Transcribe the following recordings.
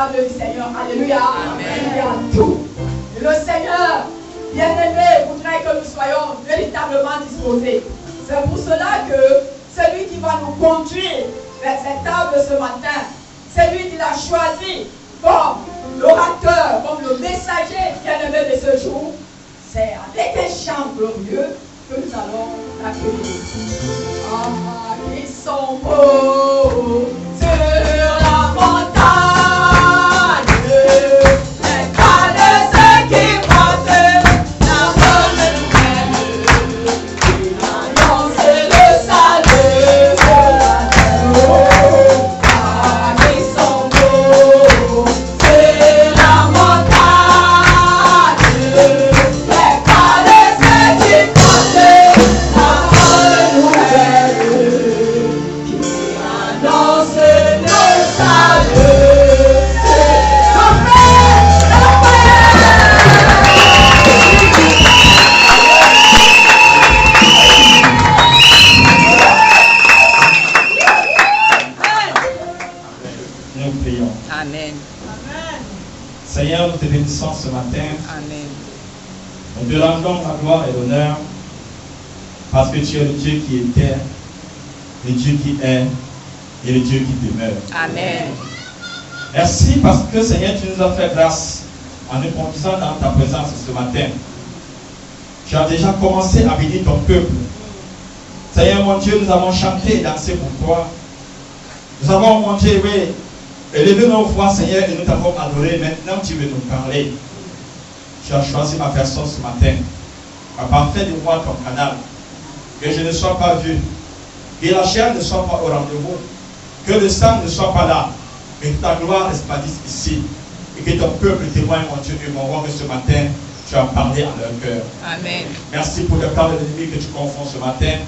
table du Seigneur. Alléluia. Amen. Il y a tout. Et le Seigneur, bien-aimé, voudrait que nous soyons véritablement disposés. C'est pour cela que celui qui va nous conduire vers cette table ce matin, c'est lui qui l'a choisi comme l'orateur, comme le messager bien-aimé de ce jour. C'est avec un chant glorieux que nous allons l'accueillir. Ah, ils sont beaux sur la montagne. Seigneur, nous te bénissons ce matin. Amen. Nous te rendons la gloire et l'honneur parce que tu es le Dieu qui était, le Dieu qui est et le Dieu qui demeure. Amen. Merci parce que Seigneur, tu nous as fait grâce en nous conduisant dans ta présence ce matin. Tu as déjà commencé à bénir ton peuple. Seigneur mon Dieu, nous avons chanté et dansé pour toi. Nous avons, mon Dieu, oui, élevé nos voix, Seigneur, et nous t'avons adoré. Maintenant, tu veux nous parler. Tu as choisi ma personne ce matin. Papa, fais de moi ton canal. Que je ne sois pas vu. Que la chair ne soit pas au rendez-vous. Que le sang ne soit pas là. Que ta gloire resplendisse ici. Et que ton peuple témoigne, mon Dieu, et mon roi, que ce matin, tu as parlé à leur cœur. Amen. Merci pour le temps de l'ennemi que tu confonds ce matin.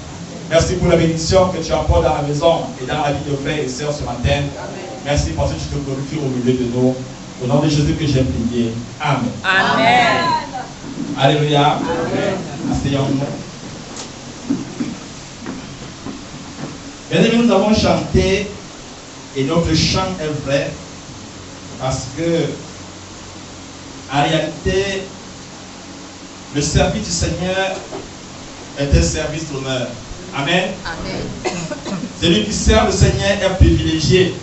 Merci pour la bénédiction que tu apportes dans la maison et dans la vie de frères et sœurs ce matin. Amen. Merci parce que tu te glorifies au milieu de nous. Au nom de Jésus que j'ai prié. Amen. Amen. Alléluia. Amen. Asseyons-nous. Bien aimés, nous avons chanté et notre chant est vrai parce que en réalité, le service du Seigneur est un service d'honneur. Amen. Amen. Celui qui sert le Seigneur est privilégié.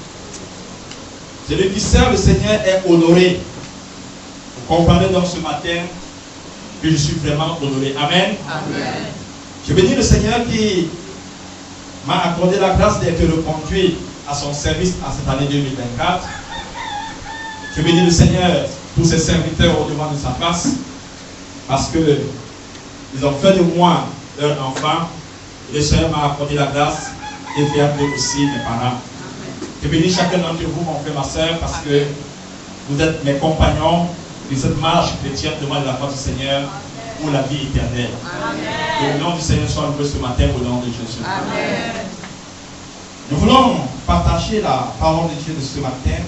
Celui qui sert le Seigneur est honoré. Vous comprenez donc ce matin que je suis vraiment honoré. Amen. Amen. Je bénis le Seigneur qui m'a accordé la grâce d'être reconduit à son service en cette année 2024. Je bénis le Seigneur pour ses serviteurs au devant de sa face parce que ils ont fait de moi leur enfant. Et le Seigneur m'a accordé la grâce et faire de aussi mes parents. Je bénis chacun d'entre vous, mon frère, ma soeur, parce que vous êtes mes compagnons de cette marche chrétienne devant la foi du Seigneur pour la vie éternelle. Que le nom du Seigneur soit loué ce matin au nom de Jésus. Amen. Nous voulons partager la parole de Dieu de ce matin.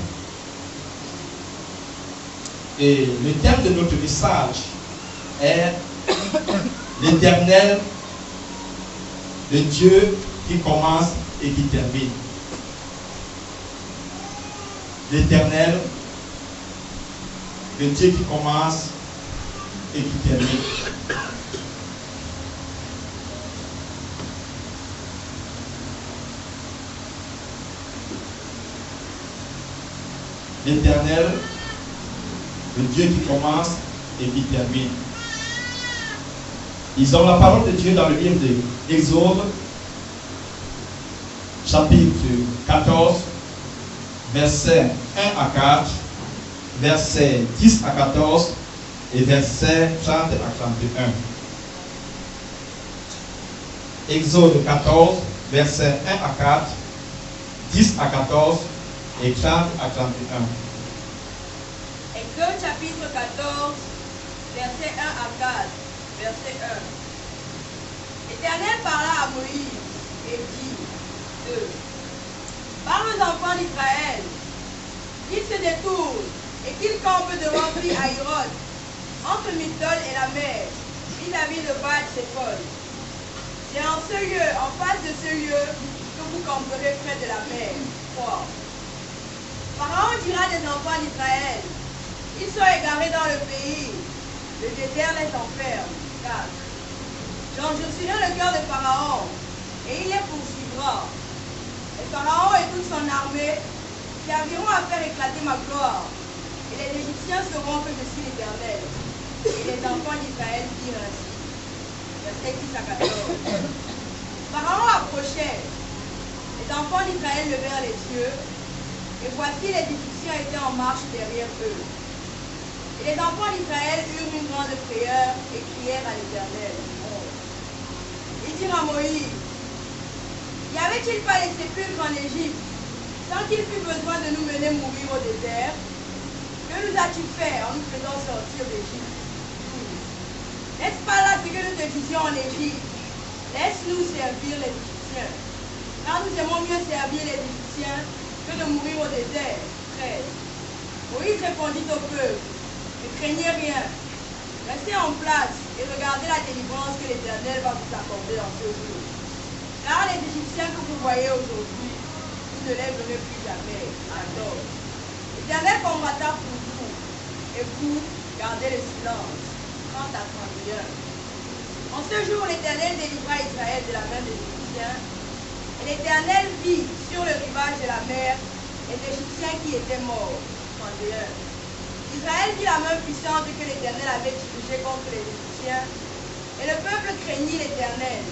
Et le thème de notre message est l'Éternel, le Dieu qui commence et qui termine. L'Éternel, le Dieu qui commence et qui termine. L'Éternel, le Dieu qui commence et qui termine. Ils ont la parole de Dieu dans le livre de Exode, chapitre 14, versets 1 à 4, versets 10 à 14 et versets 30 à 31. Exode 14, versets 1 à 4, 10 à 14 et 30 à 31. Exode chapitre 14, verset 1 à 4, verset 1. L'Éternel parla à Moïse et dit, 2. Parle aux enfants d'Israël, qu'ils se détournent et qu'ils campent devant Pi-Hahiroth, entre Migdol et la mer, vis-à-vis de Baal-Séphon. C'est en ce lieu, en face de ce lieu, que vous camperez près de la mer. 3. Pharaon dira des enfants d'Israël, ils sont égarés dans le pays, le désert les enferme. 4. J'endurcirai le cœur de Pharaon, et il les poursuivra. Et Pharaon et toute son armée serviront à faire éclater ma gloire, et les Égyptiens sauront que je suis l'Éternel. Et les enfants d'Israël dirent ainsi. Verset 10 à 14. Pharaon approchait. Les enfants d'Israël levèrent les yeux, et voici les Égyptiens étaient en marche derrière eux. Et les enfants d'Israël eurent une grande frayeur et crièrent à l'Éternel. Ils dirent à Moïse, y avait-il pas les sépulcres en Égypte, sans qu'il fût besoin de nous mener mourir au désert? Que nous as-tu fait en nous faisant sortir d'Égypte? N'est-ce pas là ce que nous te disions en Égypte? Laisse-nous servir les Égyptiens, car nous aimons mieux servir les Égyptiens que de mourir au désert. 13. Moïse répondit au peuple, ne craignez rien, restez en place et regardez la délivrance que l'Éternel va vous accorder en ce jour. Car les Égyptiens que vous voyez aujourd'hui, vous ne les verrez plus jamais. 14. L'Éternel combattra pour vous, et vous gardez le silence. 30 à 31. En ce jour, l'Éternel délivra Israël de la main des Égyptiens, et l'Éternel vit sur le rivage de la mer les Égyptiens qui étaient morts. 31. Israël vit la main puissante que l'Éternel avait dirigée contre les Égyptiens, et le peuple craignit l'Éternel,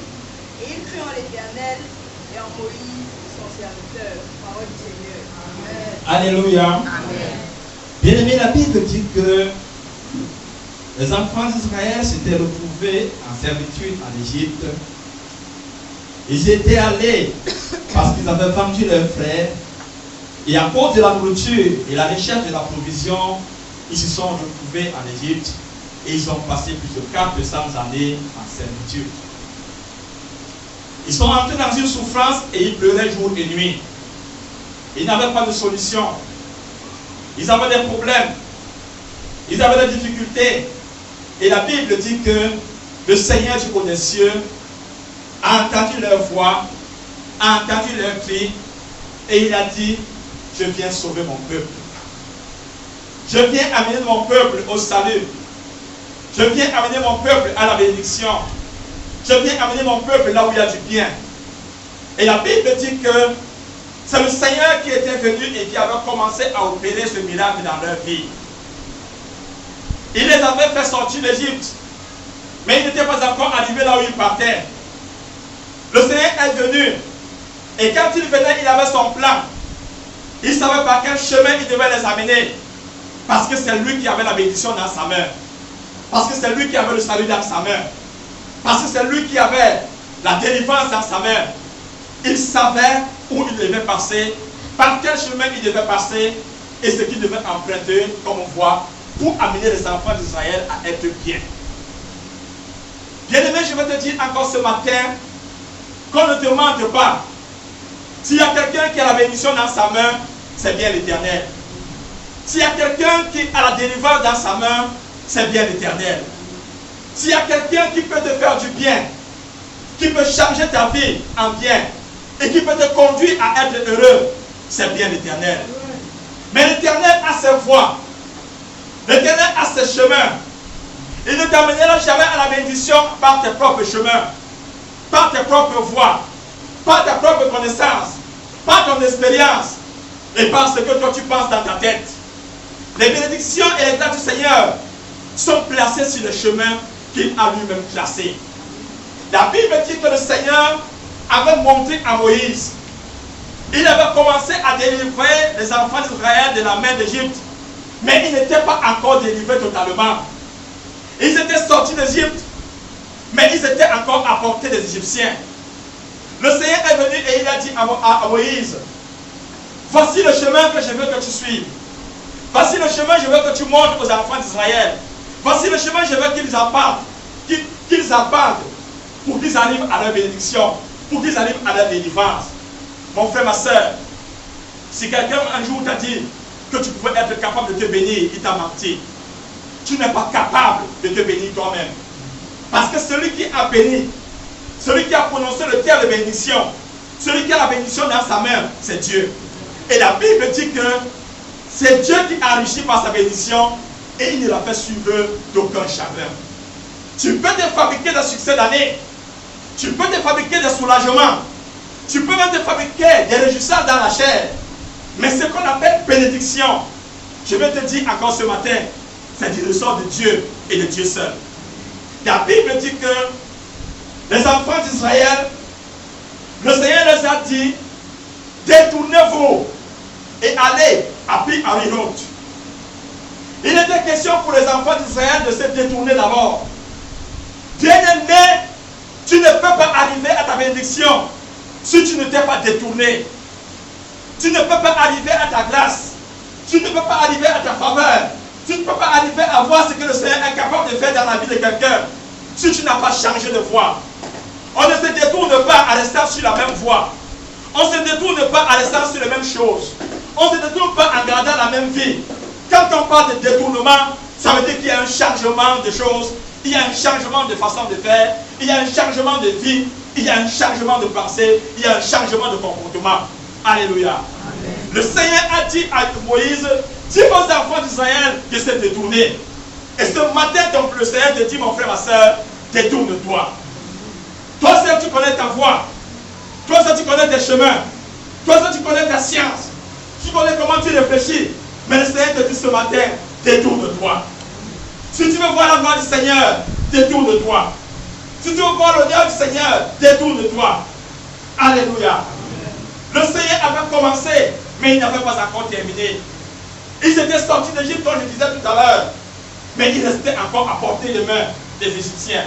et il crut en l'Éternel et en Moïse, son serviteur. Parole du Seigneur. Amen. Alléluia. Amen. Bien-aimé, la Bible dit que les enfants d'Israël s'étaient retrouvés en servitude en Égypte. Ils étaient allés parce qu'ils avaient vendu leurs frères. Et à cause de la nourriture et la recherche de la provision, ils se sont retrouvés en Égypte. Et ils ont passé plus de 400 années en servitude. Ils sont entrés dans une souffrance et ils pleuraient jour et nuit. Ils n'avaient pas de solution. Ils avaient des problèmes. Ils avaient des difficultés. Et la Bible dit que le Seigneur du haut des cieux a entendu leur voix, a entendu leurs cris, et il a dit, je viens sauver mon peuple. Je viens amener mon peuple au salut. Je viens amener mon peuple à la bénédiction. Je viens amener mon peuple là où il y a du bien. Et la Bible dit que c'est le Seigneur qui était venu et qui avait commencé à opérer ce miracle dans leur vie. Il les avait fait sortir d'Égypte, mais ils n'étaient pas encore arrivés là où ils partaient. Le Seigneur est venu, et quand il venait, il avait son plan. Il savait par quel chemin il devait les amener, parce que c'est lui qui avait la bénédiction dans sa main, parce que c'est lui qui avait le salut dans sa main, parce que c'est lui qui avait la délivrance dans sa main. Il savait où il devait passer, par quel chemin il devait passer, et ce qu'il devait emprunter, comme on voit, pour amener les enfants d'Israël à être bien. Bien-aimé, je vais te dire encore ce matin qu'on ne te mente pas. S'il y a quelqu'un qui a la bénédiction dans sa main, c'est bien l'Éternel. S'il y a quelqu'un qui a la délivrance dans sa main, c'est bien l'Éternel. S'il y a quelqu'un qui peut te faire du bien, qui peut changer ta vie en bien, et qui peut te conduire à être heureux, c'est bien l'Éternel. Mais l'Éternel a ses voies. L'Éternel a ses chemins. Il ne t'amènera jamais à la bénédiction par tes propres chemins, par tes propres voies, par ta propre connaissance, par ton expérience et par ce que toi tu penses dans ta tête. Les bénédictions et les grâces du Seigneur sont placées sur le chemin qu'il a lui-même placé. La Bible dit que le Seigneur avait montré à Moïse. Il avait commencé à délivrer les enfants d'Israël de la main d'Égypte. Mais ils n'étaient pas encore délivrés totalement. Ils étaient sortis d'Égypte, mais ils étaient encore à portée des Égyptiens. Le Seigneur est venu et il a dit à Moïse, voici le chemin que je veux que tu suives. Voici le chemin que je veux que tu montres aux enfants d'Israël. Voici le chemin que je veux qu'ils abordent pour qu'ils arrivent à leur bénédiction, pour qu'ils arrivent à leur délivrance. Mon frère, ma soeur, si quelqu'un un jour t'a dit que tu pouvais être capable de te bénir, il t'a menti. Tu n'es pas capable de te bénir toi-même. Parce que celui qui a béni, celui qui a prononcé le terme de bénédiction, celui qui a la bénédiction dans sa main, c'est Dieu. Et la Bible dit que C'est Dieu qui a enrichi par sa bénédiction et il ne l'a fait suivre d'aucun chagrin. Tu peux te fabriquer des succès d'année. Tu peux te fabriquer des soulagements. Tu peux même te fabriquer des réjouissances dans la chair. Mais ce qu'on appelle bénédiction, je vais te dire encore ce matin, c'est du ressort de Dieu et de Dieu seul. La Bible dit que les enfants d'Israël, le Seigneur les a dit, détournez-vous et allez à Pi-Hahiroth. Il était question pour les enfants d'Israël de se détourner d'abord. Bien-aimé, tu ne peux pas arriver à ta bénédiction si tu ne t'es pas détourné. Tu ne peux pas arriver à ta grâce. Tu ne peux pas arriver à ta faveur. Tu ne peux pas arriver à voir ce que le Seigneur est capable de faire dans la vie de quelqu'un si tu n'as pas changé de voie. On ne se détourne pas à rester sur la même voie. On ne se détourne pas à rester sur les mêmes choses. On ne se détourne pas en gardant la même vie. Quand on parle de détournement, ça veut dire qu'il y a un changement de choses, il y a un changement de façon de faire, il y a un changement de vie, il y a un changement de pensée, il y a un changement de comportement. Alléluia. Amen. Le Seigneur a dit à Moïse, dis aux enfants d'Israël de se détourner. Et ce matin, donc, le Seigneur te dit, mon frère, ma soeur, détourne-toi. Toi seul, tu connais ta voie. Toi seul, tu connais tes chemins. Toi seul, tu connais ta science. Tu connais comment tu réfléchis. Mais le Seigneur te dit ce matin, détourne-toi. Si tu veux voir la gloire du Seigneur, détourne-toi. Si tu veux voir l'honneur du Seigneur, détourne-toi. Alléluia. Le Seigneur avait commencé, mais il n'avait pas encore terminé. Ils étaient sortis d'Égypte, comme je disais tout à l'heure. Mais ils restaient encore à portée de main des Égyptiens.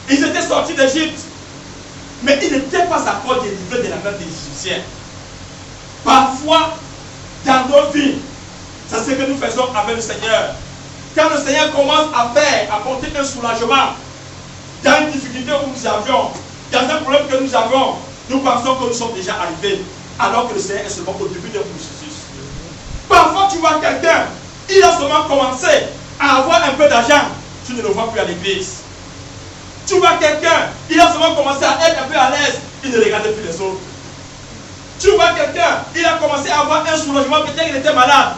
Ils étaient sortis d'Égypte, mais ils n'étaient pas encore délivrés de la main des Égyptiens. Parfois, dans nos vies, c'est ce que nous faisons avec le Seigneur. Quand le Seigneur commence à faire, à porter un soulagement dans une difficulté où nous avions, dans un problème que nous avons, nous pensons que nous sommes déjà arrivés, alors que le Seigneur est seulement au début d'un processus. Parfois, tu vois quelqu'un, il a seulement commencé à avoir un peu d'argent, tu ne le vois plus à l'église. Tu vois quelqu'un, il a seulement commencé à être un peu à l'aise, il ne regarde plus les autres. Tu vois quelqu'un, il a commencé à avoir un soulagement, peut-être qu'il était malade.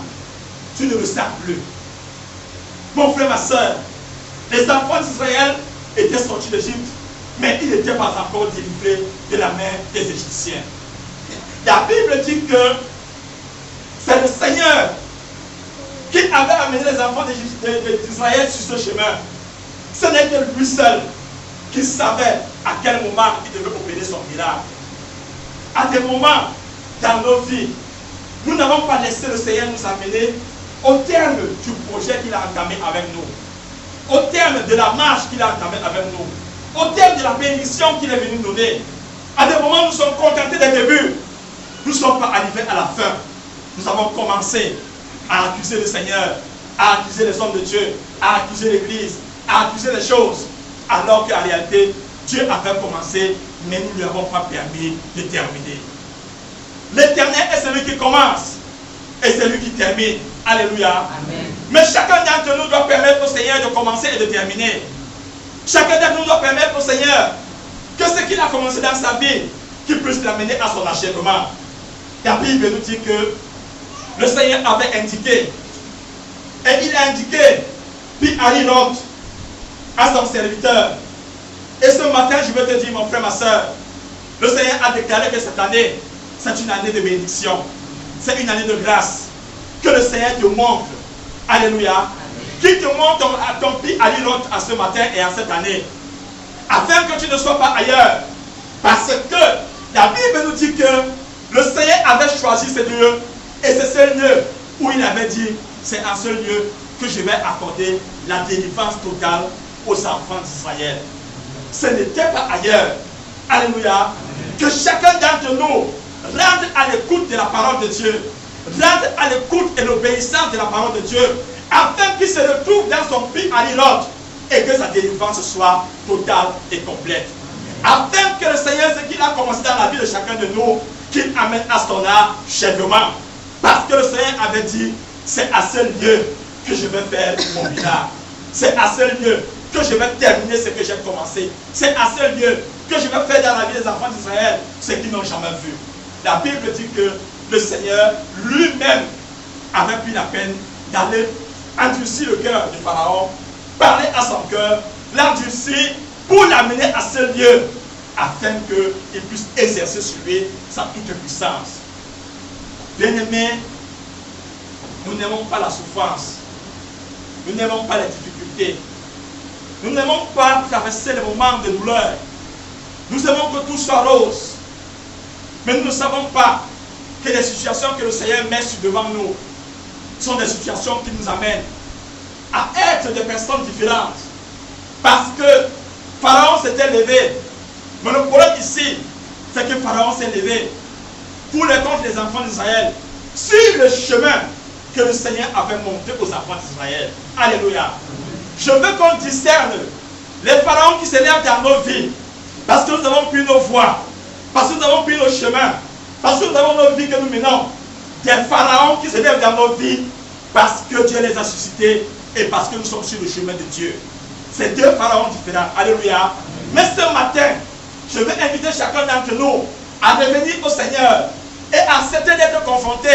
Tu ne le sens plus. Mon frère, ma soeur, les enfants d'Israël étaient sortis d'Égypte, mais ils n'étaient pas encore délivrés de la main des Égyptiens. La Bible dit que c'est le Seigneur qui avait amené les enfants d'Israël sur ce chemin. Ce n'est que lui seul qui savait à quel moment il devait opérer son miracle. À des moments dans nos vies, nous n'avons pas laissé le Seigneur nous amener au terme du projet qu'il a entamé avec nous, au terme de la marche qu'il a entamée avec nous, au terme de la bénédiction qu'il est venu nous donner. À des moments, nous sommes contentés des débuts. Nous ne sommes pas arrivés à la fin. Nous avons commencé à accuser le Seigneur, à accuser les hommes de Dieu, à accuser l'Église, à accuser les choses, alors qu'en réalité, Dieu avait commencé, mais nous ne lui avons pas permis de terminer. L'Éternel est celui qui commence et celui qui termine. Alléluia. Amen. Mais chacun d'entre nous doit permettre au Seigneur de commencer et de terminer. Chacun d'entre nous doit permettre au Seigneur que ce qu'il a commencé dans sa vie, qu'il puisse l'amener à son achèvement. La Bible nous dit que le Seigneur avait indiqué, et il a indiqué, puis Pi-Hahiroth à son serviteur. Et ce matin, je veux te dire, mon frère, ma soeur, le Seigneur a déclaré que cette année, c'est une année de bénédiction. C'est une année de grâce. Que le Seigneur te montre. Alléluia. Qu'il te montre à ton Pi-Hahiroth à ce matin et à cette année. Afin que tu ne sois pas ailleurs. Parce que la Bible nous dit que le Seigneur avait choisi ce lieu. Et c'est ce lieu où il avait dit, c'est en ce lieu que je vais accorder la délivrance totale aux enfants d'Israël. Ce n'était pas ailleurs. Alléluia. Que chacun d'entre nous rende à l'écoute de la parole de Dieu. Rende à l'écoute et l'obéissance de la parole de Dieu. Afin qu'il se retrouve dans son Pi-Hahiroth et que sa délivrance soit totale et complète. Afin que le Seigneur, ce qu'il a commencé dans la vie de chacun de nous, qu'il amène à son achèvement. Parce que le Seigneur avait dit, c'est à ce lieu que je vais faire mon miracle. C'est à ce lieu que je vais terminer ce que j'ai commencé. C'est à ce lieu que je vais faire dans la vie des enfants d'Israël ce qu'ils n'ont jamais vu. La Bible dit que le Seigneur lui-même avait pris la peine d'aller endurcir le cœur du Pharaon, parler à son cœur, l'endurcir pour l'amener à ce lieu, afin qu'il puisse exercer sur lui sa toute puissance. Bien-aimés, nous n'aimons pas la souffrance, nous n'aimons pas les difficultés, nous n'aimons pas traverser les moments de douleur. Nous aimons que tout soit rose, mais nous ne savons pas que les situations que le Seigneur met devant nous sont des situations qui nous amènent à être des personnes différentes. Parce que Pharaon s'était levé. Mais le problème ici, c'est que Pharaon s'est levé pour les contre les enfants d'Israël sur le chemin que le Seigneur avait montré aux enfants d'Israël. Alléluia. Je veux qu'on discerne les pharaons qui s'élèvent dans nos vies, parce que nous avons pris nos voies, parce que nous avons pris nos chemins, parce que nous avons nos vies que nous menons. Des pharaons qui s'élèvent dans nos vies, parce que Dieu les a suscités et parce que nous sommes sur le chemin de Dieu. C'est deux pharaons différents. Alléluia. Mais ce matin, je veux inviter chacun d'entre nous à revenir au Seigneur et à accepter d'être confronté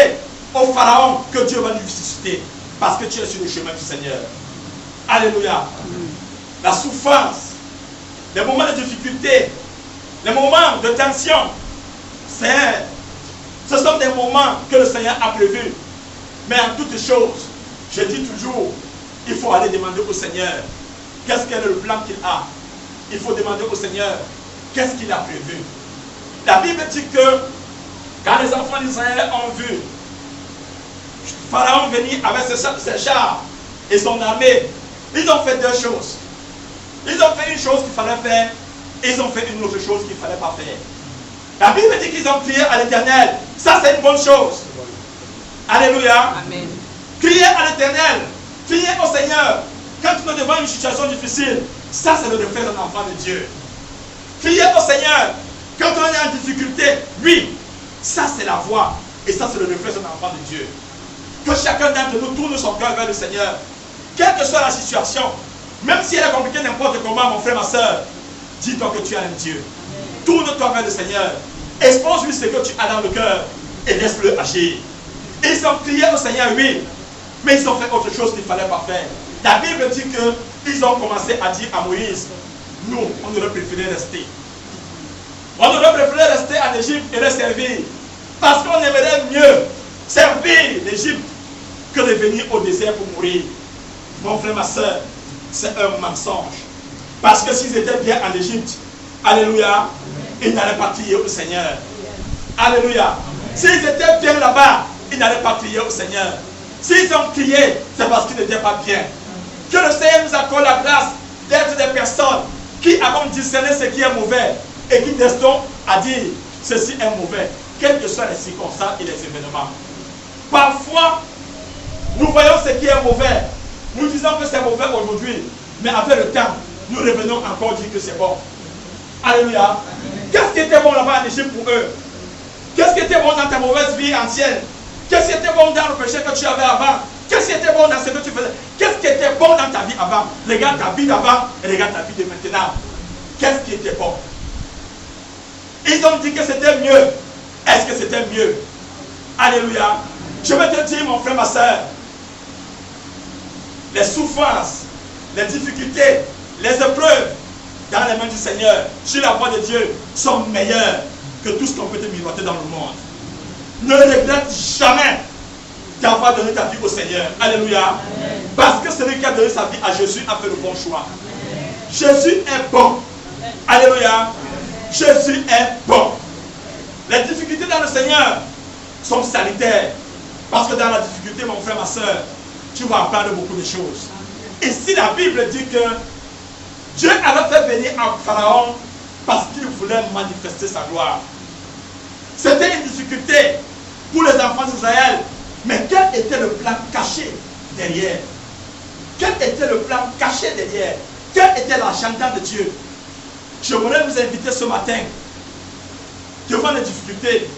au pharaon que Dieu va nous susciter, parce que tu es sur le chemin du Seigneur. Alléluia. La souffrance, les moments de difficulté, les moments de tension, ce sont des moments que le Seigneur a prévus. Mais en toutes choses, je dis toujours, il faut aller demander au Seigneur qu'est-ce qu'est le plan qu'il a. Il faut demander au Seigneur qu'est-ce qu'il a prévu. La Bible dit que quand les enfants d'Israël ont vu Pharaon venir avec ses chars et son armée, ils ont fait deux choses. Ils ont fait une chose qu'il fallait faire et ils ont fait une autre chose qu'il ne fallait pas faire. La Bible dit qu'ils ont crié à l'Éternel. Ça, c'est une bonne chose. Alléluia. Amen. Crier à l'Éternel, crier au Seigneur quand on est devant une situation difficile, ça c'est le reflet d'un enfant de Dieu. Crier au Seigneur quand on est en difficulté, oui, ça c'est la voix et ça c'est le reflet d'un enfant de Dieu. Que chacun d'entre nous tourne son cœur vers le Seigneur, quelle que soit la situation, même si elle est compliquée n'importe comment, mon frère, ma soeur, dis-toi que tu as un Dieu. Tourne-toi vers le Seigneur, expose-lui ce que tu as dans le cœur et laisse-le agir. Ils ont crié au Seigneur, oui, mais ils ont fait autre chose qu'il ne fallait pas faire. La Bible dit qu'ils ont commencé à dire à Moïse, nous, on aurait préféré rester. On aurait préféré rester en Égypte et le servir. Parce qu'on aimerait mieux servir l'Égypte que de venir au désert pour mourir. Mon frère, ma soeur, c'est un mensonge. Parce que s'ils étaient bien en Égypte, alléluia, ils n'allaient pas crier au Seigneur. Alléluia. S'ils étaient bien là-bas, ils n'allaient pas crier au Seigneur. S'ils ont crié, c'est parce qu'ils n'étaient pas bien. Que le Seigneur nous accorde la grâce d'être des personnes qui avons discerné ce qui est mauvais et qui restons à dire ceci est mauvais, quelles que soient les circonstances et les événements. Parfois, nous voyons ce qui est mauvais. Nous disons que c'est mauvais aujourd'hui, mais avec le temps, nous revenons encore dire que c'est bon. Alléluia. Qu'est-ce qui était bon là-bas en Égypte pour eux? Qu'est-ce qui était bon dans ta mauvaise vie ancienne? Qu'est-ce qui était bon dans le péché que tu avais avant? Qu'est-ce qui était bon dans ce que tu faisais? Qu'est-ce qui était bon dans ta vie avant? Regarde ta vie d'avant et regarde ta vie de maintenant. Qu'est-ce qui était bon? Ils ont dit que c'était mieux. Est-ce que c'était mieux? Alléluia. Je vais te dire, mon frère, ma soeur, les souffrances, les difficultés, les épreuves dans les mains du Seigneur, sur la voie de Dieu, sont meilleures que tout ce qu'on peut te miroiter dans le monde. Ne regrette jamais d'avoir donné ta vie au Seigneur. Alléluia. Amen. Parce que celui qui a donné sa vie à Jésus a fait le bon choix. Amen. Jésus est bon. Amen. Alléluia. Amen. Jésus est bon. Les difficultés dans le Seigneur sont salutaires. Parce que dans la difficulté, mon frère, ma soeur, tu vas apprendre beaucoup de choses. Et si la Bible dit que Dieu avait fait venir un Pharaon parce qu'il voulait manifester sa gloire. C'était une difficulté pour les enfants d'Israël. Mais quel était le plan caché derrière? Quel était le plan caché derrière? Quel était l'agenda de Dieu? Je voudrais vous inviter ce matin, devant les difficultés,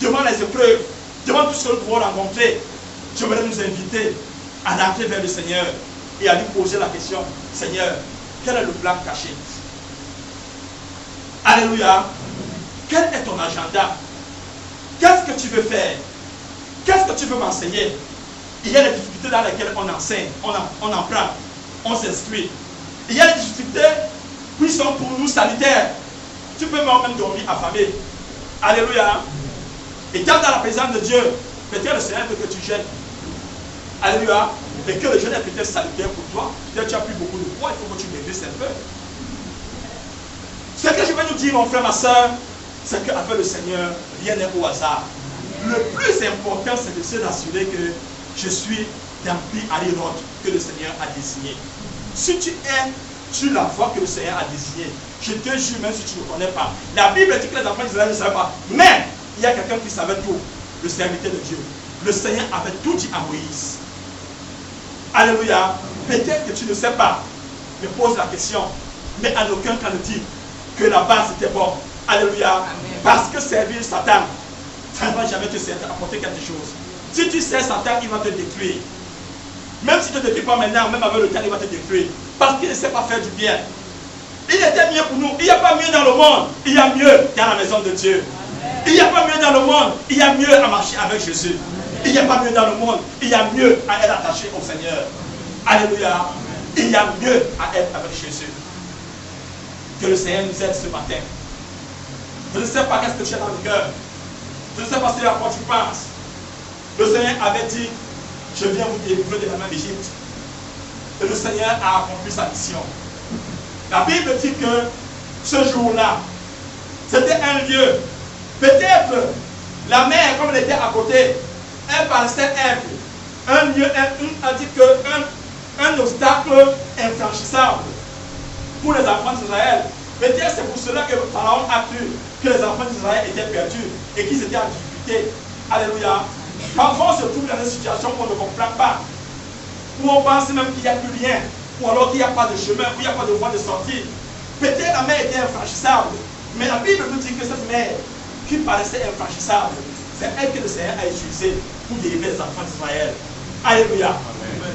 devant les épreuves, devant tout ce que nous pouvons rencontrer, je voudrais nous inviter à rentrer vers le Seigneur et à lui poser la question, Seigneur, quel est le plan caché? Alléluia. Quel est ton agenda? Qu'est-ce que tu veux faire? Qu'est-ce que tu veux m'enseigner? Il y a des difficultés dans lesquelles on enseigne, on emprunte, on s'instruit. Il y a des difficultés qui sont pour nous sanitaires. Tu peux même dormir affamé. Alléluia. Et quand dans la présence de Dieu, peut-être le Seigneur veut que tu gênes. Alléluia. Et que le jeûne est peut-être salutaire pour toi. Peut-être tu as pris beaucoup de poids, il faut que tu maigrisses un peu. Ce que je veux nous dire, mon frère, ma soeur, c'est qu'avec le Seigneur, rien n'est au hasard. Le plus important, c'est de s'assurer que je suis dans l'Arirot que le Seigneur a désigné. Si tu es sur la voie que le Seigneur a désignée, je te jure, même si tu ne connais pas, la Bible dit que les enfants d'Israël ne savaient pas. Mais il y a quelqu'un qui savait tout, le serviteur de Dieu. Le Seigneur avait tout dit à Moïse. Alléluia. Peut-être que tu ne sais pas. Me pose la question. Mais en aucun cas ne dit que la base était bonne. Alléluia. Amen. Parce que servir Satan, ça ne va jamais te apporter quelque chose. Si tu sais Satan, il va te détruire. Même si tu ne te détruis pas maintenant, même avec le temps, il va te détruire. Parce qu'il ne sait pas faire du bien. Il était mieux pour nous. Il n'y a pas mieux dans le monde. Il y a mieux dans la maison de Dieu. Amen. Il n'y a pas mieux dans le monde. Il y a mieux à marcher avec Jésus. Il n'y a pas mieux dans le monde. Il y a mieux à être attaché au Seigneur. Alléluia. Il y a mieux à être avec Jésus. Que le Seigneur nous aide ce matin. Je ne sais pas qu'est-ce que tu as dans le cœur. Je ne sais pas si à quoi tu penses. Le Seigneur avait dit, je viens vous délivrer de la main d'Égypte. Et le Seigneur a accompli sa mission. La Bible dit que ce jour-là, c'était un lieu. Peut-être la mer, comme elle était à côté, elle paraissait humble. Un lieu, on dit qu'un obstacle infranchissable pour les enfants d'Israël. Peut-être c'est pour cela que Pharaon a cru que les enfants d'Israël étaient perdus et qu'ils étaient en difficulté. Alléluia. Parfois on se trouve dans une situation où on ne comprend pas, où on pense même qu'il n'y a plus rien, ou alors qu'il n'y a pas de chemin, où il n'y a pas de voie de sortie. Peut-être la mer était infranchissable, mais la Bible nous dit que cette mer qui paraissait infranchissable, c'est elle que le Seigneur a utilisée pour délivrer les enfants d'Israël. Alléluia.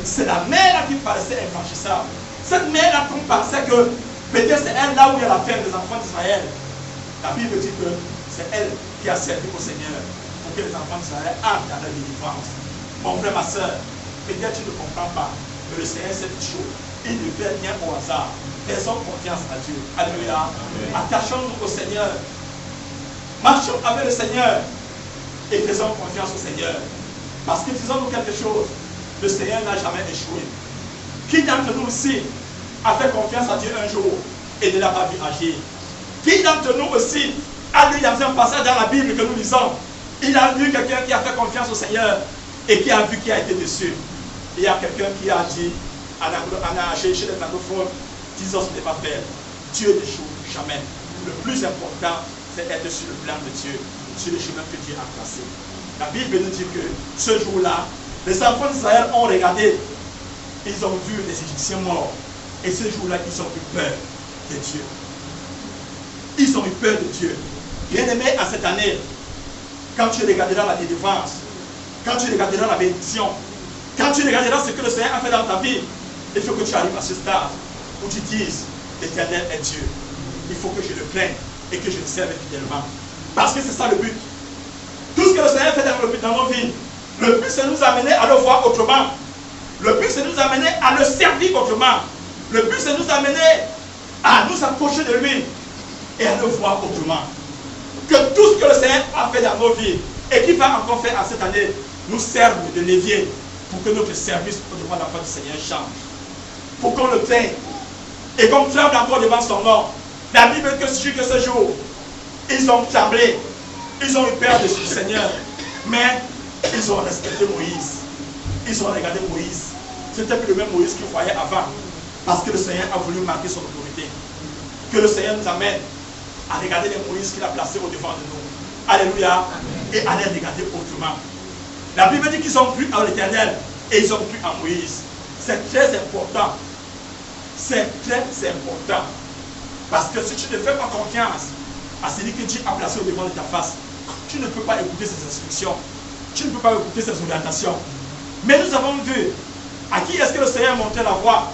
C'est la mer qui paraissait infranchissable. Cette mer-là, on pensait que peut-être c'est elle là où il y a la ferme des enfants d'Israël. La Bible dit que c'est elle qui a servi au Seigneur pour que les enfants d'Israël entrent dans la délivrance. Mon frère, ma soeur, peut-être tu ne comprends pas, mais le Seigneur sait toutes choses. Il ne fait rien au hasard. Faisons confiance à Dieu. Alléluia. Attachons-nous au Seigneur. Marchons avec le Seigneur et faisons confiance au Seigneur. Parce que disons-nous quelque chose, le Seigneur n'a jamais échoué. Qui d'entre nous aussi a fait confiance à Dieu un jour et ne l'a pas vu agir? Qui d'entre nous aussi a lu, il y a un passage dans la Bible que nous lisons, il a vu quelqu'un qui a fait confiance au Seigneur et qui a vu qui a été déçu. Il y a quelqu'un qui a dit, chez les francophones, disons ce n'est pas faire. Dieu n'échoue jamais. Le plus important, c'est d'être sur le plan de Dieu, sur le chemin que Dieu a tracé. La Bible nous dit que ce jour-là, les enfants d'Israël ont regardé, ils ont vu les Égyptiens morts. Et ce jour-là, ils ont eu peur de Dieu. Ils ont eu peur de Dieu. Bien-aimé, en cette année, quand tu regarderas la délivrance, quand tu regarderas la bénédiction, quand tu regarderas ce que le Seigneur a fait dans ta vie, il faut que tu arrives à ce stade où tu dises, l'Éternel est Dieu. Il faut que je le craigne et que je le serve fidèlement. Parce que c'est ça le but. Tout ce que le Seigneur fait dans nos vies, le but c'est de nous amener à le voir autrement. Le but c'est de nous amener à le servir autrement. Le but c'est de nous amener à nous approcher de lui et à le voir autrement. Que tout ce que le Seigneur a fait dans nos vies et qu'il va encore faire en cette année nous serve de levier pour que notre service devant la voix du Seigneur change. Pour qu'on le craigne et qu'on tremble encore devant son nom. La Bible que ce jour, ils ont tremblé, ils ont eu peur du Seigneur, mais ils ont respecté Moïse. Ils ont regardé Moïse. C'était plus le même Moïse qu'ils voyaient avant. Parce que le Seigneur a voulu marquer son autorité. Que le Seigneur nous amène à regarder les Moïse qu'il a placés au devant de nous. Alléluia. Et à les regarder autrement. La Bible dit qu'ils ont cru en l'Éternel et ils ont cru en Moïse. C'est très important. C'est très important. Parce que si tu ne fais pas confiance à celui que Dieu a placé au devant de ta face, tu ne peux pas écouter ses instructions. Tu ne peux pas écouter ses orientations. Mais nous avons vu à qui est-ce que le Seigneur montait la voie?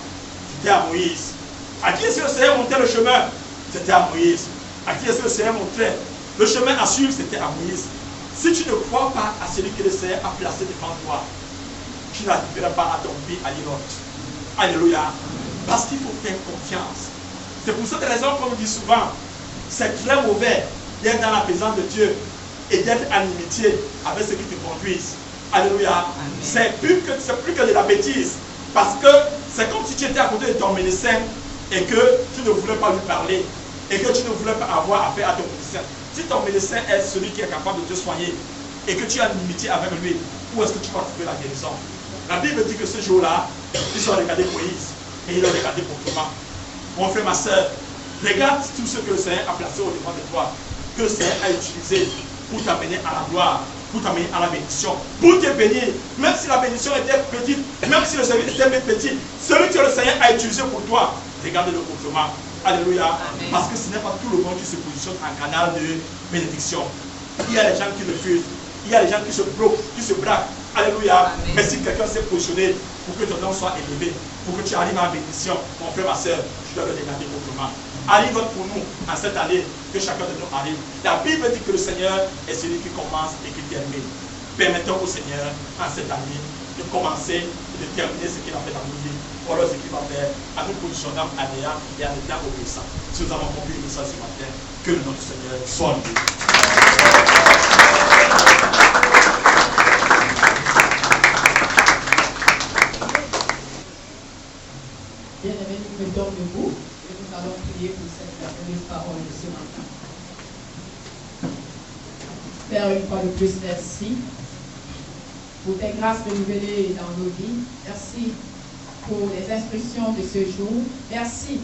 C'était à Moïse. À qui est-ce que le Seigneur montait le chemin? C'était à Moïse. À qui est-ce que le Seigneur montrait le chemin à suivre? C'était à Moïse. Si tu ne crois pas à celui que le Seigneur a placé devant toi, tu n'arriveras pas à tomber à l'inote. Alléluia. Parce qu'il faut faire confiance. C'est pour cette raison qu'on dit souvent, c'est très mauvais d'être dans la présence de Dieu et d'être en inimitié avec ceux qui te conduisent. Alléluia. C'est plus que de la bêtise. Parce que c'est comme si tu étais à côté de ton médecin et que tu ne voulais pas lui parler et que tu ne voulais pas avoir affaire à ton médecin. Si ton médecin est celui qui est capable de te soigner et que tu as une inimitié avec lui, où est-ce que tu vas trouver la guérison? La Bible dit que ce jour-là, ils ont regardé Moïse et ils ont regardé pour Thomas. Mon frère, ma soeur, regarde tout ce que le Seigneur a placé au devant de toi, que le Seigneur a utilisé pour t'amener à la gloire, pour t'amener à la bénédiction, pour te bénir, même si la bénédiction était petite, même si le service était petit, celui que le Seigneur a utilisé pour toi, regarde-le autrement. Alléluia. Amen. Parce que ce n'est pas tout le monde qui se positionne en canal de bénédiction. Il y a des gens qui refusent, il y a des gens qui se bloquent, qui se braquent. Alléluia. Amen. Mais si quelqu'un s'est positionné pour que ton nom soit élevé, pour que tu arrives à la bénédiction, mon frère, ma soeur, tu dois le regarder autrement. Arrive pour nous en cette année, que chacun de nous arrive. La Bible dit que le Seigneur est celui qui commence et qui termine. Permettons au Seigneur en cette année de commencer et de terminer ce qu'il a fait dans nos vies. Voilà ce qu'il va faire à nous positionnant en ayant et en étant obéissant. Si nous avons compris le message ce matin, que le nom du Seigneur soit loué. Bien-aimés, nous mettons debout et nous allons prier pour cette merveilleuse parole de ce matin. Père, une fois de plus, merci pour tes grâces renouvelées dans nos vies. Merci pour les instructions de ce jour. Merci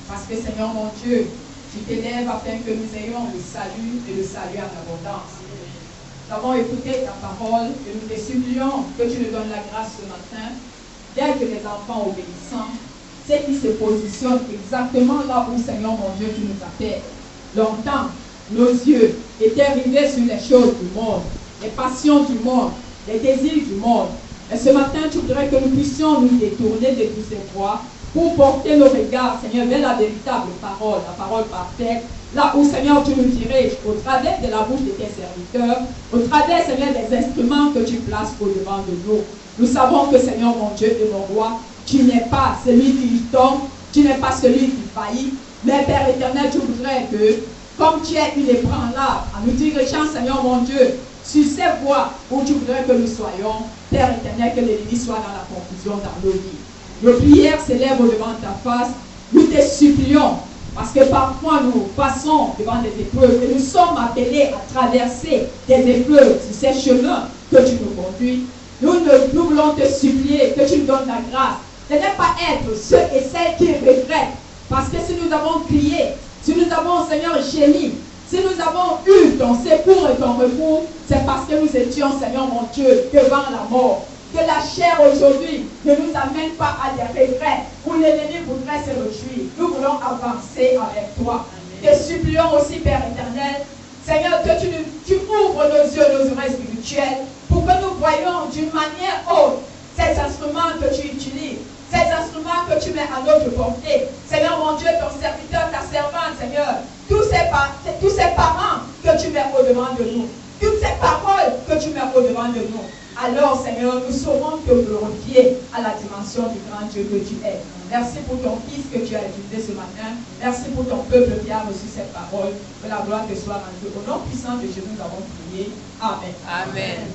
parce que, Seigneur mon Dieu, tu t'élèves afin que nous ayons le salut et le salut en abondance. Nous avons écouté ta parole et nous te supplions que tu nous donnes la grâce ce matin, bien que les enfants obéissants, ceux qui se positionnent exactement là où, Seigneur mon Dieu, tu nous appelles. Longtemps, nos yeux étaient rivés sur les choses du monde, les passions du monde, les désirs du monde. Et ce matin, tu voudrais que nous puissions nous détourner de tous ces voies pour porter nos regards, Seigneur, vers la véritable parole, la parole parfaite, là où, Seigneur, tu nous diriges au travers de la bouche de tes serviteurs, au travers, Seigneur, des instruments que tu places au-devant de nous. Nous savons que, Seigneur, mon Dieu et mon roi, tu n'es pas celui qui tombe, tu n'es pas celui qui faillit, mais Père éternel, tu voudrais que, comme tu es une ébranlable, en nous dirigeant, Seigneur, mon Dieu, sur ces voies où tu voudrais que nous soyons, Père éternel, que l'ennemi soit dans la confusion dans nos vies. Nos prières s'élèvent au-devant de ta face. Nous te supplions, parce que parfois nous passons devant des épreuves et nous sommes appelés à traverser des épreuves sur ces chemins que tu nous conduis. Nous voulons te supplier que tu nous donnes la grâce de ne pas être ceux et celles qui regrettent. Parce que si nous avons crié, si nous avons, Seigneur, gémi, si nous avons eu ton secours et ton recours, c'est parce que nous étions, Seigneur mon Dieu, devant la mort. Que la chair aujourd'hui ne nous amène pas à des regrets où l'ennemi voudrait se réjouir. Nous voulons avancer avec toi. Te supplions aussi, Père éternel, Seigneur, que tu ouvres nos yeux, nos oreilles spirituelles, pour que nous voyions d'une manière haute ces instruments que tu utilises, ces instruments que tu mets à notre portée. Seigneur mon Dieu, ton serviteur, ta servante, Seigneur, tous ces parents que tu mets au-devant de nous, toutes ces paroles que tu mets au-devant de nous. Alors, Seigneur, nous saurons te glorifier à la dimension du grand Dieu que tu es. Merci pour ton Fils que tu as utilisé ce matin. Merci pour ton peuple qui a reçu cette parole. Que la gloire te soit rendue. Au nom puissant de Jésus, nous avons prié. Amen. Amen.